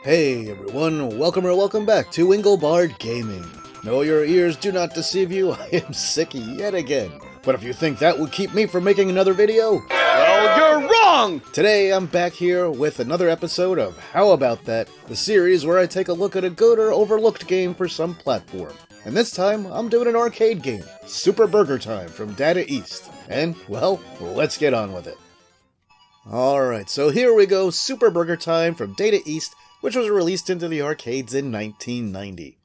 Hey everyone, welcome or welcome back to Engelbard Gaming. No, your ears do not deceive you, I am sick yet again. But if you think that would keep me from making another video, well, you're wrong! Today I'm back here with another episode of How About That, the series where I take a look at a good or overlooked game for some platform. And this time, I'm doing an arcade game, Super Burger Time from Data East. And, well, let's get on with it. Alright, so here we go, Super Burger Time from Data East, which was released into the arcades in 1990.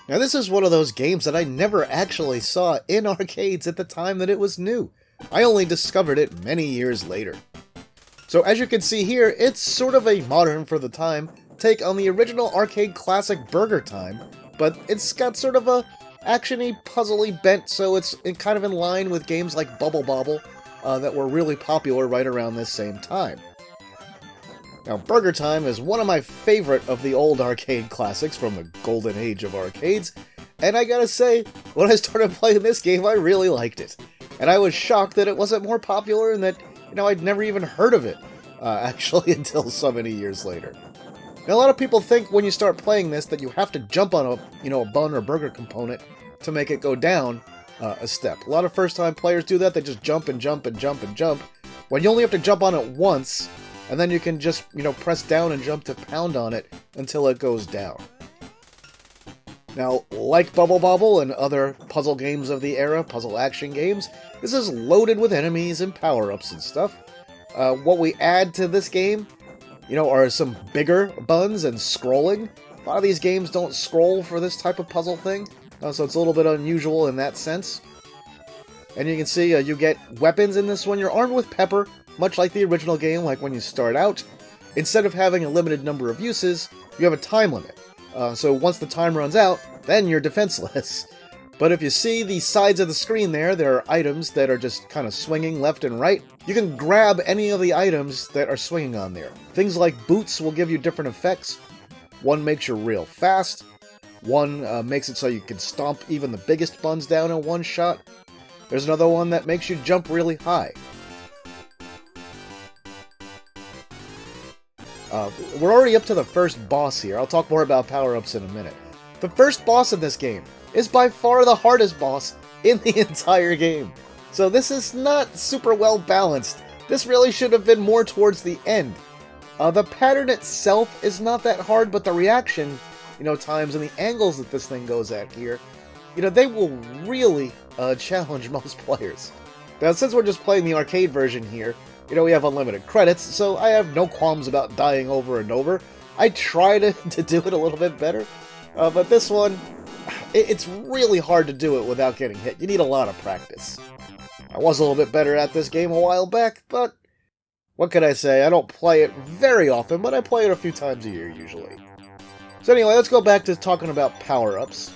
Now this is one of those games that I never actually saw in arcades at the time that it was new. I only discovered it many years later. So as you can see here, it's sort of a modern for the time take on the original arcade classic Burger Time, but it's got sort of a action-y, puzzly bent, so it's kind of in line with games like Bubble Bobble that were really popular right around this same time. Now, Burger Time is one of my favorite of the old arcade classics from the golden age of arcades, and I gotta say, when I started playing this game, I really liked it. And I was shocked that it wasn't more popular and that, I'd never even heard of it, actually, until so many years later. Now, a lot of people think when you start playing this that you have to jump on a bun or burger component to make it go down a step. A lot of first-time players do that, they just jump and jump and jump and jump, when you only have to jump on it once, and then you can just, press down and jump to pound on it until it goes down. Now, like Bubble Bobble and other puzzle games of the era, puzzle action games, this is loaded with enemies and power-ups and stuff. What we add to this game, are some bigger buns and scrolling. A lot of these games don't scroll for this type of puzzle thing, so it's a little bit unusual in that sense. And you can see you get weapons in this one. You're armed with pepper, much like the original game, like when you start out. Instead of having a limited number of uses, you have a time limit. So once the time runs out, then you're defenseless. But if you see the sides of the screen there are items that are just kind of swinging left and right. You can grab any of the items that are swinging on there. Things like boots will give you different effects. One makes you real fast. One makes it so you can stomp even the biggest buns down in one shot. There's another one that makes you jump really high. We're already up to the first boss here. I'll talk more about power-ups in a minute. The first boss of this game is by far the hardest boss in the entire game. So this is not super well balanced. This really should have been more towards the end. The pattern itself is not that hard, but the reaction, times and the angles that this thing goes at here, they will really challenge most players. Now, since we're just playing the arcade version here, we have unlimited credits, so I have no qualms about dying over and over. I try to do it a little bit better, but this one, it's really hard to do it without getting hit. You need a lot of practice. I was a little bit better at this game a while back, but what can I say? I don't play it very often, but I play it a few times a year usually. So anyway, let's go back to talking about power-ups.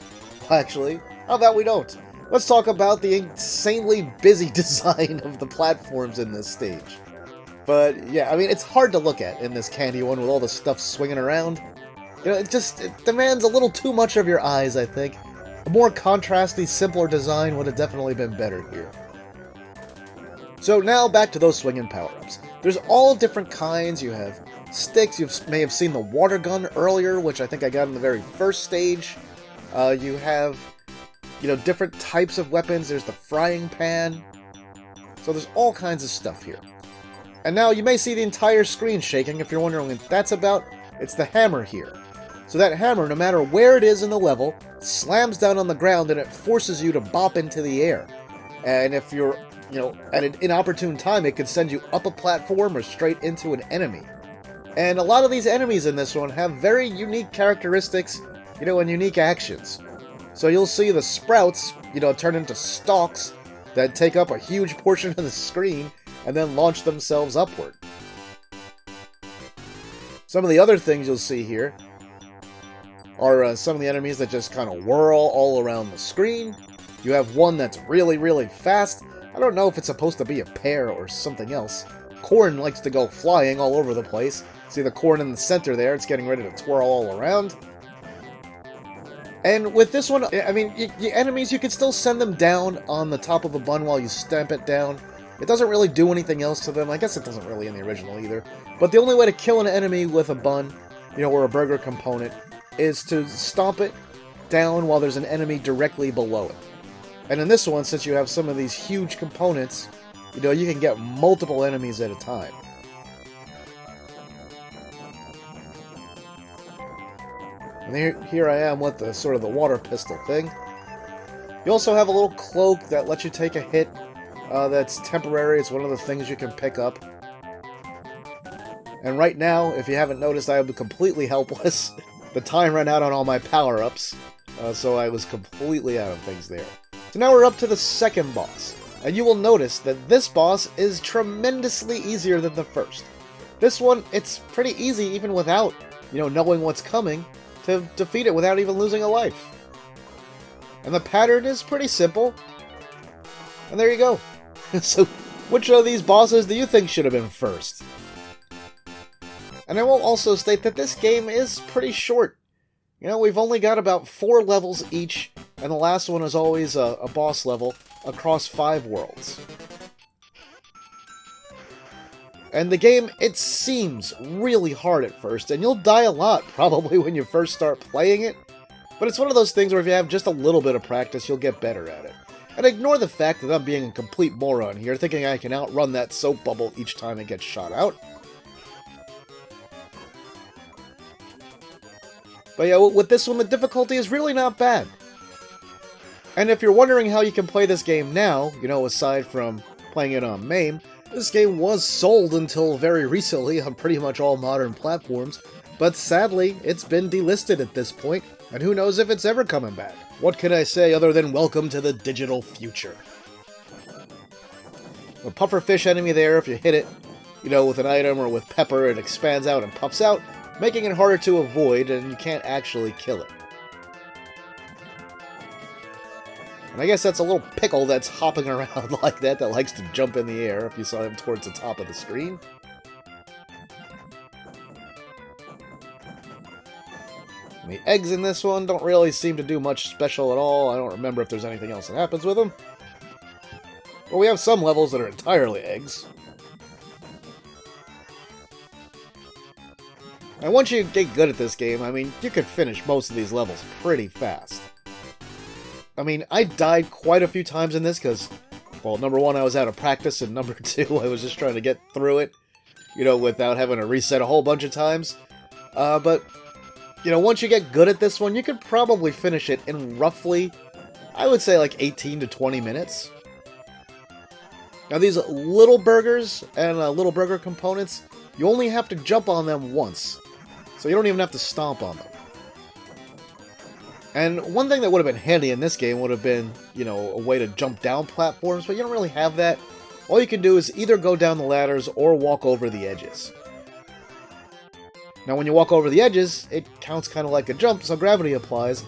Actually, how about we don't? Let's talk about the insanely busy design of the platforms in this stage. But yeah, it's hard to look at in this candy one with all the stuff swinging around. It demands a little too much of your eyes, I think. A more contrasty, simpler design would have definitely been better here. So now back to those swinging power-ups. There's all different kinds. You have sticks. You may have seen the water gun earlier, which I think I got in the very first stage. You have different types of weapons. There's the frying pan. So there's all kinds of stuff here. And now you may see the entire screen shaking if you're wondering what that's about. It's the hammer here. So that hammer, no matter where it is in the level, slams down on the ground and it forces you to bop into the air. And if you're, at an inopportune time, it could send you up a platform or straight into an enemy. And a lot of these enemies in this one have very unique characteristics, and unique actions. So you'll see the sprouts, turn into stalks that take up a huge portion of the screen and then launch themselves upward. Some of the other things you'll see here are some of the enemies that just kind of whirl all around the screen. You have one that's really, really fast. I don't know if it's supposed to be a pear or something else. Corn likes to go flying all over the place. See the corn in the center there? It's getting ready to twirl all around. And with this one, the enemies, you can still send them down on the top of a bun while you stamp it down. It doesn't really do anything else to them. I guess it doesn't really in the original either. But the only way to kill an enemy with a bun or a burger component, is to stomp it down while there's an enemy directly below it. And in this one, since you have some of these huge components, you can get multiple enemies at a time. And here I am with the sort of the water pistol thing. You also have a little cloak that lets you take a hit that's temporary. It's one of the things you can pick up. And right now, if you haven't noticed, I am completely helpless. The time ran out on all my power-ups, so I was completely out of things there. So now we're up to the second boss. And you will notice that this boss is tremendously easier than the first. This one, it's pretty easy even without, knowing what's coming, to defeat it without even losing a life. And the pattern is pretty simple. And there you go. So, which of these bosses do you think should have been first? And I will also state that this game is pretty short. We've only got about 4 levels each, and the last one is always a boss level across 5 worlds. And the game, it seems really hard at first, and you'll die a lot probably when you first start playing it. But it's one of those things where if you have just a little bit of practice, you'll get better at it. And ignore the fact that I'm being a complete moron here, thinking I can outrun that soap bubble each time it gets shot out. But yeah, with this one, the difficulty is really not bad. And if you're wondering how you can play this game now, aside from playing it on MAME, this game was sold until very recently on pretty much all modern platforms, but sadly, it's been delisted at this point, and who knows if it's ever coming back. What can I say other than welcome to the digital future? A pufferfish enemy there, if you hit it, with an item or with pepper, it expands out and puffs out, making it harder to avoid, and you can't actually kill it. And I guess that's a little pickle that's hopping around like that likes to jump in the air if you saw him towards the top of the screen. And the eggs in this one don't really seem to do much special at all. I don't remember if there's anything else that happens with them. But we have some levels that are entirely eggs. And once you get good at this game, you can finish most of these levels pretty fast. I died quite a few times in this because, well, number one, I was out of practice, and number two, I was just trying to get through it, without having to reset a whole bunch of times. But, once you get good at this one, you could probably finish it in roughly, I would say, like 18 to 20 minutes. Now, these little burgers and little burger components, you only have to jump on them once. So you don't even have to stomp on them. And one thing that would have been handy in this game would have been, a way to jump down platforms, but you don't really have that. All you can do is either go down the ladders or walk over the edges. Now when you walk over the edges, it counts kind of like a jump, so gravity applies.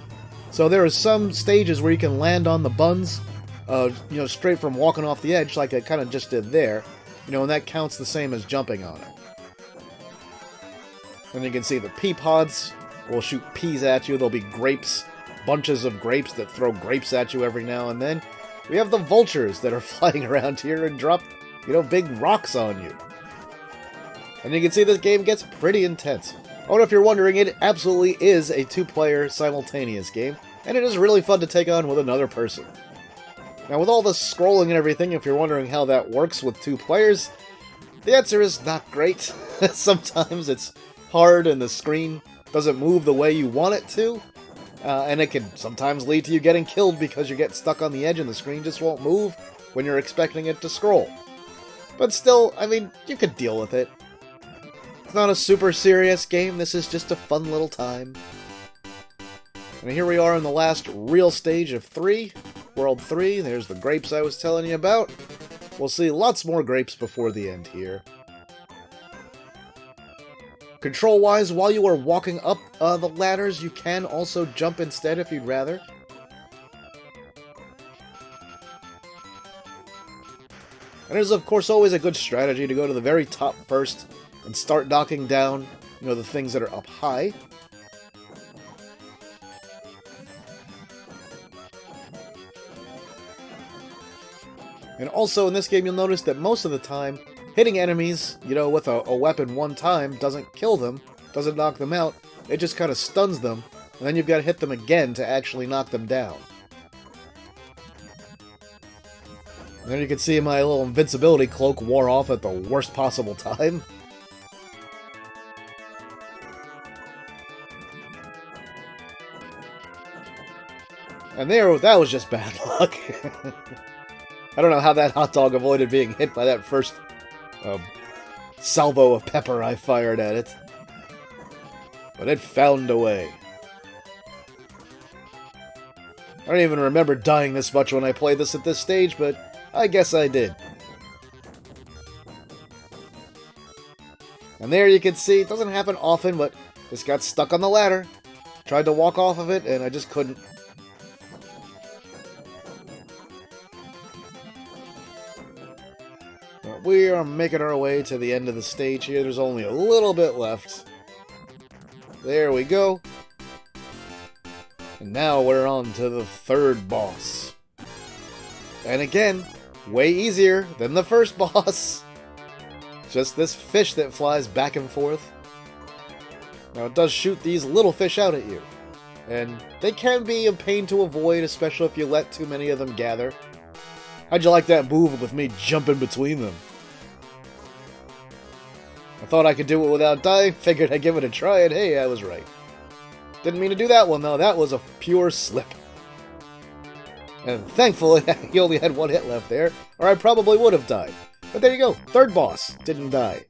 So there are some stages where you can land on the buns, straight from walking off the edge, like I kind of just did there. And that counts the same as jumping on it. And you can see the pea pods will shoot peas at you. There'll be grapes, bunches of grapes that throw grapes at you every now and then. We have the vultures that are flying around here and drop, big rocks on you. And you can see this game gets pretty intense. Oh, and if you're wondering, it absolutely is a 2-player simultaneous game, and it is really fun to take on with another person. Now, with all the scrolling and everything, if you're wondering how that works with 2 players, the answer is not great. Sometimes it's hard and the screen doesn't move the way you want it to, and it can sometimes lead to you getting killed because you get stuck on the edge and the screen just won't move when you're expecting it to scroll. But still, you could deal with it. It's not a super serious game, this is just a fun little time. And here we are in the last real stage of 3, World 3, there's the grapes I was telling you about. We'll see lots more grapes before the end here. Control-wise, while you are walking up the ladders, you can also jump instead if you'd rather. And it is, of course, always a good strategy to go to the very top first and start knocking down, the things that are up high. And also in this game, you'll notice that most of the time, hitting enemies, with a weapon one time doesn't kill them. doesn't knock them out, it just kind of stuns them, and then you've got to hit them again to actually knock them down. And then you can see my little invincibility cloak wore off at the worst possible time. And that was just bad luck. I don't know how that hot dog avoided being hit by that first salvo of pepper I fired at it. But it found a way. I don't even remember dying this much when I played this at this stage, but I guess I did. And there you can see, it doesn't happen often, but just got stuck on the ladder. Tried to walk off of it, and I just couldn't. But we are making our way to the end of the stage here. There's only a little bit left. There we go. And now we're on to the third boss. And again, way easier than the first boss. Just this fish that flies back and forth. Now it does shoot these little fish out at you. And they can be a pain to avoid, especially if you let too many of them gather. How'd you like that move with me jumping between them? I thought I could do it without dying, figured I'd give it a try, and hey, I was right. Didn't mean to do that one, though. That was a pure slip. And thankfully, he only had one hit left there, or I probably would have died. But there you go, third boss, didn't die.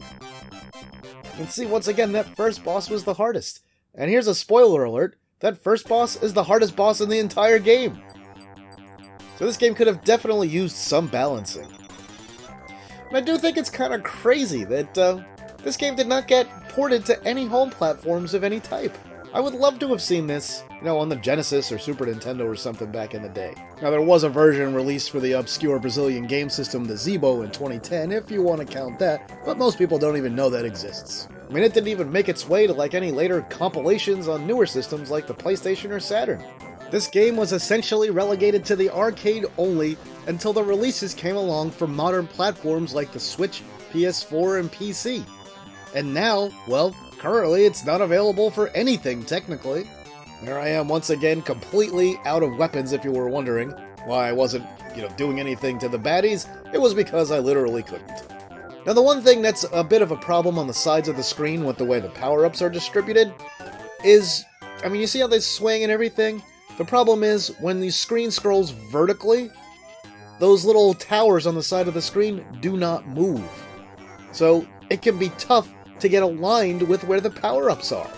And see, once again, that first boss was the hardest. And here's a spoiler alert, that first boss is the hardest boss in the entire game. So this game could have definitely used some balancing. And I do think it's kind of crazy that this game did not get ported to any home platforms of any type. I would love to have seen this, on the Genesis or Super Nintendo or something back in the day. Now, there was a version released for the obscure Brazilian game system, the Zibo, in 2010, if you want to count that, but most people don't even know that exists. I mean, it didn't even make its way to any later compilations on newer systems like the PlayStation or Saturn. This game was essentially relegated to the arcade only until the releases came along for modern platforms like the Switch, PS4, and PC. And now, well, currently it's not available for anything, technically. There I am once again, completely out of weapons, if you were wondering why I wasn't, doing anything to the baddies. It was because I literally couldn't. Now, the one thing that's a bit of a problem on the sides of the screen with the way the power-ups are distributed is, you see how they swing and everything? The problem is, when the screen scrolls vertically, those little towers on the side of the screen do not move. So, it can be tough to get aligned with where the power-ups are.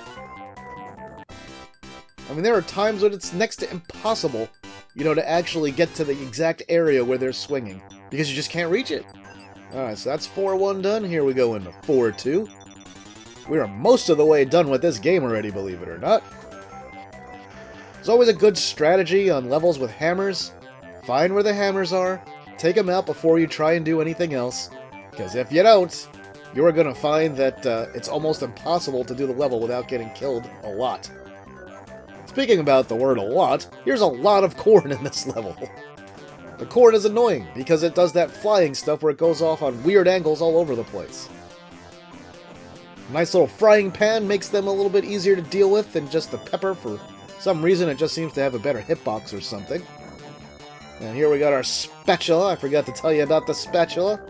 There are times when it's next to impossible, to actually get to the exact area where they're swinging, because you just can't reach it. Alright, so that's 4-1 done. Here we go into 4-2. We are most of the way done with this game already, believe it or not. There's always a good strategy on levels with hammers. Find where the hammers are, take them out before you try and do anything else, because if you don't, you are going to find that it's almost impossible to do the level without getting killed a lot. Speaking about the word a lot, here's a lot of corn in this level. The corn is annoying because it does that flying stuff where it goes off on weird angles all over the place. A nice little frying pan makes them a little bit easier to deal with than just the pepper. For some reason it just seems to have a better hitbox or something. And here we got our spatula. I forgot to tell you about the spatula.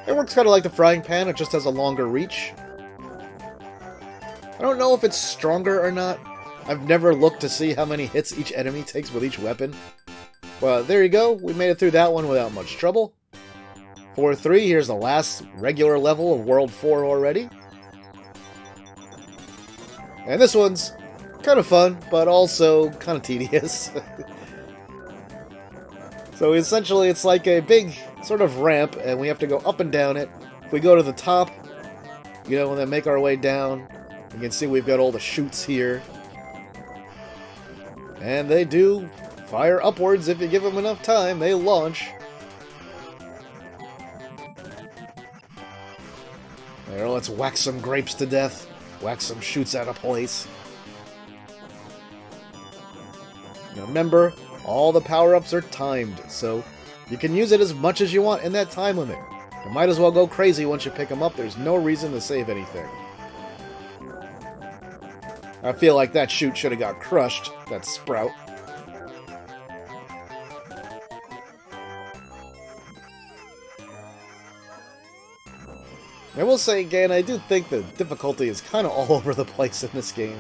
It works kind of like the frying pan, it just has a longer reach. I don't know if it's stronger or not. I've never looked to see how many hits each enemy takes with each weapon. Well, there you go. We made it through that one without much trouble. 4-3, here's the last regular level of World 4 already. And this one's kind of fun, but also kind of tedious. So essentially it's like a big sort of ramp, and we have to go up and down it. If we go to the top, and then make our way down, you can see we've got all the chutes here. And they do fire upwards if you give them enough time. They launch. There, let's whack some grapes to death. Whack some chutes out of place. Now remember, all the power-ups are timed, so you can use it as much as you want in that time limit. You might as well go crazy once you pick them up. There's no reason to save anything. I feel like that shoot should have got crushed, that sprout. I will say again, I do think the difficulty is kind of all over the place in this game.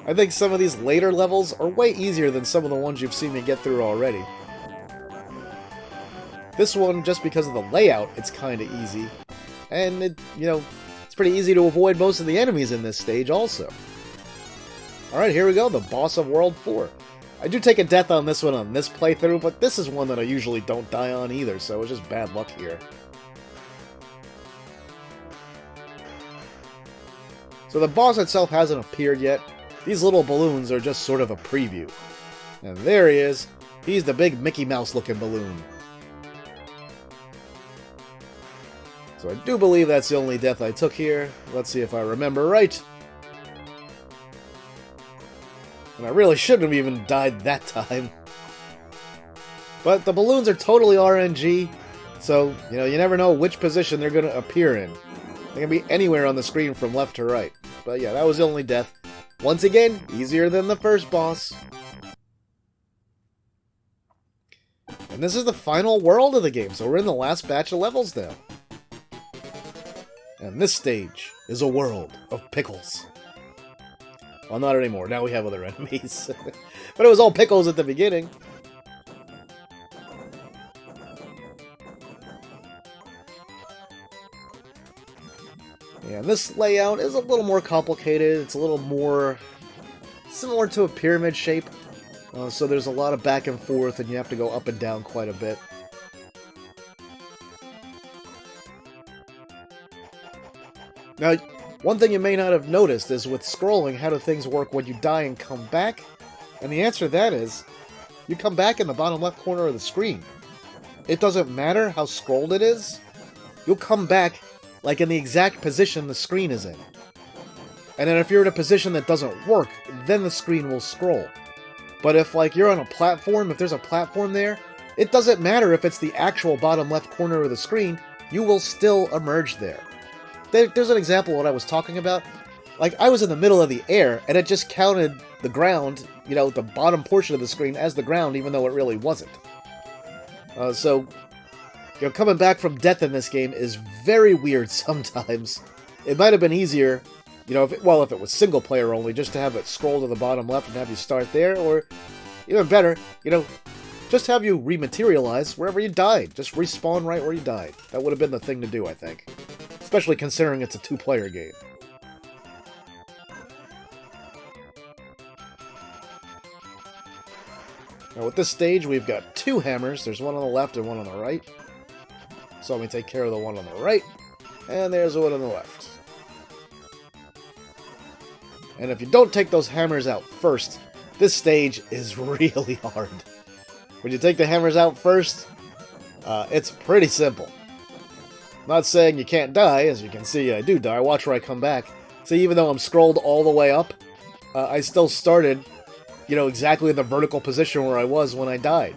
I think some of these later levels are way easier than some of the ones you've seen me get through already. This one, just because of the layout, it's kind of easy. And, it's pretty easy to avoid most of the enemies in this stage also. Alright, here we go, the boss of World 4. I do take a death on this one on this playthrough, but this is one that I usually don't die on either, so it's just bad luck here. So the boss itself hasn't appeared yet. These little balloons are just sort of a preview. And there he is. He's the big Mickey Mouse looking balloon. So I do believe that's the only death I took here. Let's see if I remember right. And I really shouldn't have even died that time. But the balloons are totally RNG. So, you never know which position they're going to appear in. They can be anywhere on the screen from left to right. But yeah, that was the only death. Once again, easier than the first boss. And this is the final world of the game, so we're in the last batch of levels now. And this stage is a world of pickles. Well, not anymore. Now we have other enemies. But it was all pickles at the beginning. Yeah, this layout is a little more complicated. It's a little more similar to a pyramid shape. So there's a lot of back and forth, and you have to go up and down quite a bit. Now, one thing you may not have noticed is with scrolling, how do things work when you die and come back? And the answer to that is, you come back in the bottom left corner of the screen. It doesn't matter how scrolled it is, you'll come back like in the exact position the screen is in. And then if you're in a position that doesn't work, then the screen will scroll. But if you're on a platform, if there's a platform there, it doesn't matter if it's the actual bottom left corner of the screen, you will still emerge there. There's an example of what I was talking about. I was in the middle of the air, and it just counted the ground, the bottom portion of the screen as the ground, even though it really wasn't. So coming back from death in this game is very weird sometimes. It might have been easier, if it was single player only, just to have it scroll to the bottom left and have you start there, or even better, just have you rematerialize wherever you died. Just respawn right where you died. That would have been the thing to do, I think. Especially considering it's a two-player game. Now with this stage, we've got two hammers. There's one on the left and one on the right. So let me take care of the one on the right. And there's the one on the left. And if you don't take those hammers out first, this stage is really hard. When you take the hammers out first, it's pretty simple. Not saying you can't die. As you can see, I do die. Watch where I come back. See, even though I'm scrolled all the way up, I still started, exactly in the vertical position where I was when I died.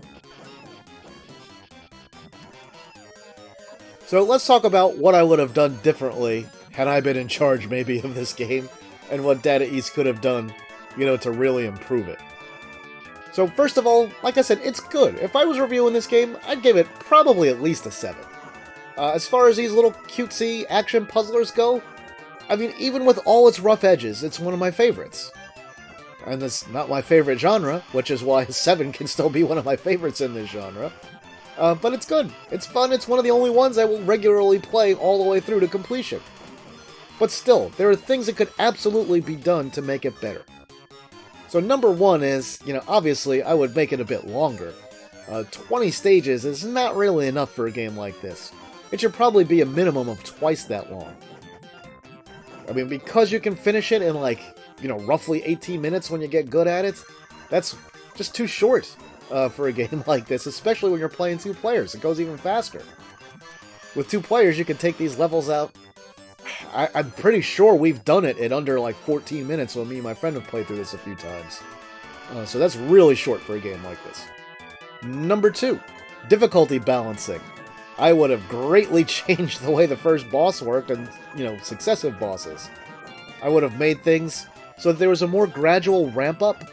So let's talk about what I would have done differently had I been in charge, maybe, of this game, and what Data East could have done, to really improve it. So first of all, like I said, it's good. If I was reviewing this game, I'd give it probably at least a 7. As far as these little cutesy action puzzlers go, I mean, even with all its rough edges, it's one of my favorites. And it's not my favorite genre, which is why 7 can still be one of my favorites in this genre. But it's good. It's fun. It's one of the only ones I will regularly play all the way through to completion. But still, there are things that could absolutely be done to make it better. So number one is, obviously I would make it a bit longer. 20 stages is not really enough for a game like this. It should probably be a minimum of twice that long. I mean, because you can finish it in roughly 18 minutes when you get good at it, that's just too short for a game like this, especially when you're playing 2 players. It goes even faster. With 2 players, you can take these levels out. I'm pretty sure we've done it in under 14 minutes when me and my friend have played through this a few times. So that's really short for a game like this. Number 2, difficulty balancing. I would have greatly changed the way the first boss worked and, successive bosses. I would have made things so that there was a more gradual ramp up.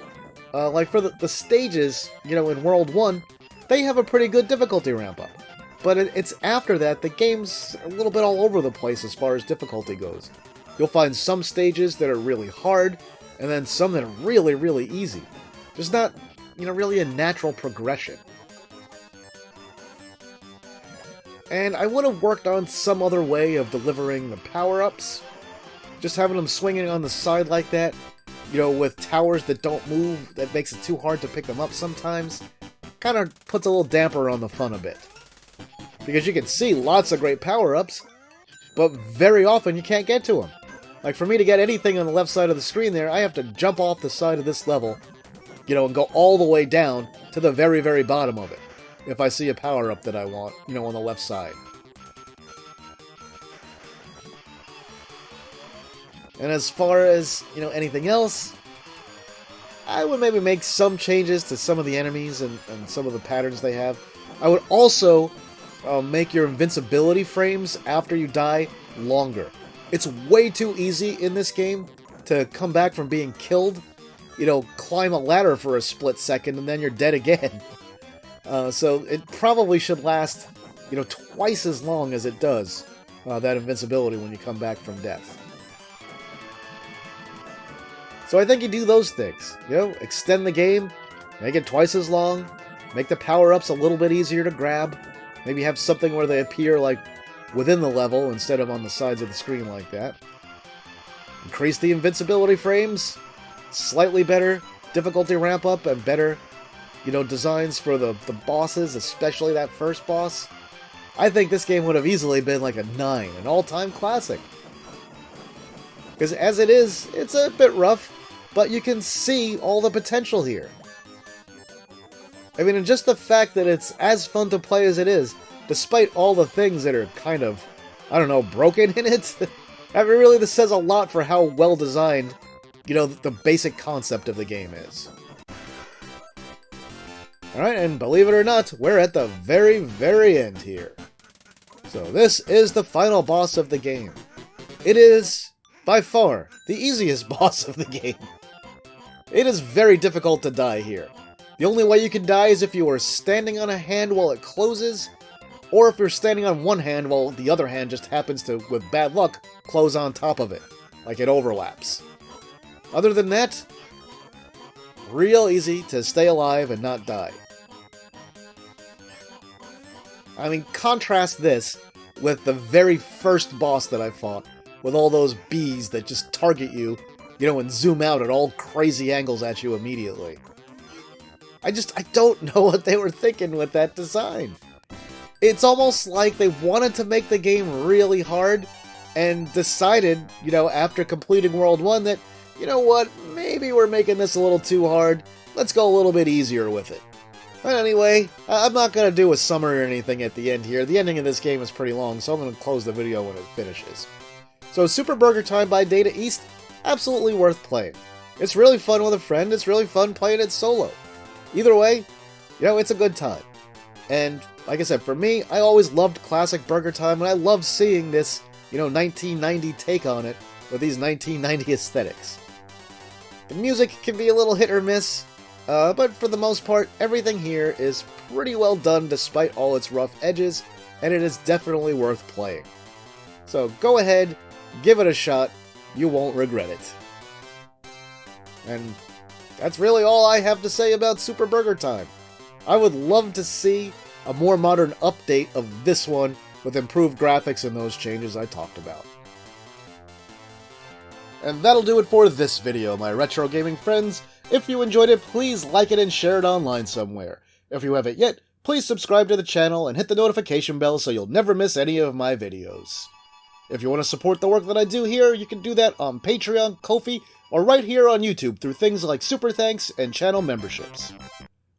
Like for the stages, in World 1, they have a pretty good difficulty ramp up. But it's after that, the game's a little bit all over the place as far as difficulty goes. You'll find some stages that are really hard, and then some that are really, really easy. There's not, really a natural progression. And I would have worked on some other way of delivering the power-ups. Just having them swinging on the side like that, with towers that don't move, that makes it too hard to pick them up sometimes. Kind of puts a little damper on the fun a bit. Because you can see lots of great power-ups, but very often you can't get to them. Like for me to get anything on the left side of the screen there, I have to jump off the side of this level, and go all the way down to the very, very bottom of it. If I see a power-up that I want, on the left side. And as far as, anything else, I would maybe make some changes to some of the enemies and some of the patterns they have. I would also make your invincibility frames after you die longer. It's way too easy in this game to come back from being killed, climb a ladder for a split second and then you're dead again. So it probably should last, twice as long as it does, that invincibility when you come back from death. So I think you do those things, extend the game, make it twice as long, make the power-ups a little bit easier to grab, maybe have something where they appear like within the level instead of on the sides of the screen like that. Increase the invincibility frames, slightly better difficulty ramp up and better, designs for the bosses, especially that first boss. I think this game would have easily been like a 9, an all-time classic. Because as it is, it's a bit rough, but you can see all the potential here. I mean, and just the fact that it's as fun to play as it is, despite all the things that are kind of, broken in it, I mean, really this says a lot for how well designed, the basic concept of the game is. Alright, and believe it or not, we're at the very, very end here. So this is the final boss of the game. It is, by far, the easiest boss of the game. It is very difficult to die here. The only way you can die is if you are standing on a hand while it closes, or if you're standing on one hand while the other hand just happens to, with bad luck, close on top of it, like it overlaps. Other than that, real easy to stay alive and not die. I mean, contrast this with the very first boss that I fought, with all those bees that just target you, and zoom out at all crazy angles at you immediately. I don't know what they were thinking with that design. It's almost like they wanted to make the game really hard, and decided, after completing World 1 that, maybe we're making this a little too hard, let's go a little bit easier with it. But anyway, I'm not going to do a summary or anything at the end here. The ending of this game is pretty long, so I'm going to close the video when it finishes. So Super Burger Time by Data East, absolutely worth playing. It's really fun with a friend, it's really fun playing it solo. Either way, it's a good time. And, like I said, for me, I always loved classic Burger Time, and I love seeing this, 1990 take on it with these 1990 aesthetics. The music can be a little hit or miss, but for the most part, everything here is pretty well done despite all its rough edges, and it is definitely worth playing. So go ahead, give it a shot, you won't regret it. And that's really all I have to say about Super Burger Time. I would love to see a more modern update of this one with improved graphics and those changes I talked about. And that'll do it for this video, my retro gaming friends. If you enjoyed it, please like it and share it online somewhere. If you haven't yet, please subscribe to the channel and hit the notification bell so you'll never miss any of my videos. If you want to support the work that I do here, you can do that on Patreon, Ko-fi, or right here on YouTube through things like Super Thanks and channel memberships.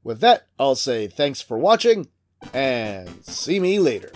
With that, I'll say thanks for watching, and see me later.